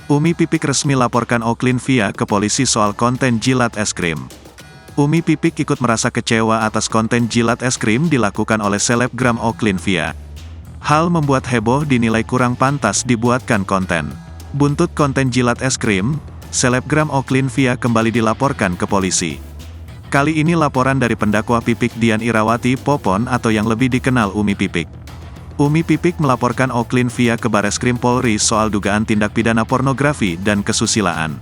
Umi Pipik resmi laporkan Oklin-Via ke polisi soal konten jilat es krim. Umi Pipik ikut merasa kecewa atas konten jilat es krim dilakukan oleh selebgram Oklin-Via. Hal membuat heboh dinilai kurang pantas dibuatkan konten. Buntut konten jilat es krim, selebgram Oklin-Via kembali dilaporkan ke polisi. Kali ini laporan dari pendakwa Pipik Dian Irawati Popon atau yang lebih dikenal Umi Pipik. Umi Pipik melaporkan Oklin-Via ke Bareskrim Polri soal dugaan tindak pidana pornografi dan kesusilaan.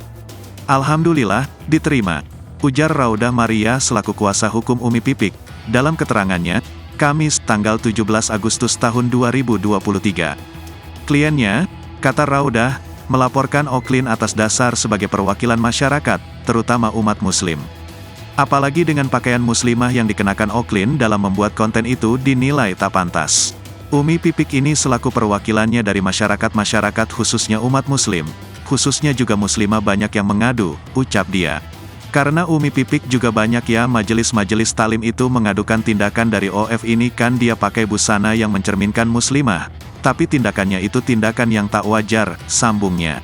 Alhamdulillah, diterima, ujar Raudah Maria selaku kuasa hukum Umi Pipik, dalam keterangannya, Kamis tanggal 17 Agustus tahun 2023. Kliennya, kata Raudah, melaporkan Oklin atas dasar sebagai perwakilan masyarakat, terutama umat muslim. Apalagi dengan pakaian muslimah yang dikenakan Oklin dalam membuat konten itu dinilai tak pantas. Umi Pipik ini selaku perwakilannya dari masyarakat khususnya umat muslim, khususnya juga muslimah banyak yang mengadu, ucap dia. Karena Umi Pipik juga banyak ya majelis-majelis talim itu mengadukan tindakan dari OF ini kan dia pakai busana yang mencerminkan muslimah, tapi tindakannya itu tindakan yang tak wajar, sambungnya.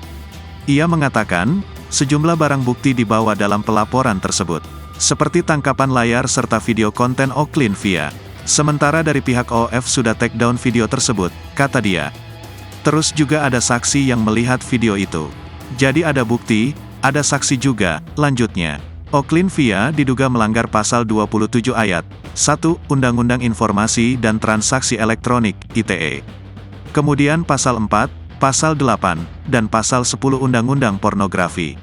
Ia mengatakan, sejumlah barang bukti dibawa dalam pelaporan tersebut, seperti tangkapan layar serta video konten Oklin-Via. Sementara dari pihak OF sudah take down video tersebut, kata dia. Terus juga ada saksi yang melihat video itu. Jadi ada bukti, ada saksi juga, lanjutnya. Oklin-Via diduga melanggar pasal 27 ayat 1 Undang-Undang Informasi dan Transaksi Elektronik, ITE. Kemudian pasal 4, pasal 8, dan pasal 10 Undang-Undang Pornografi.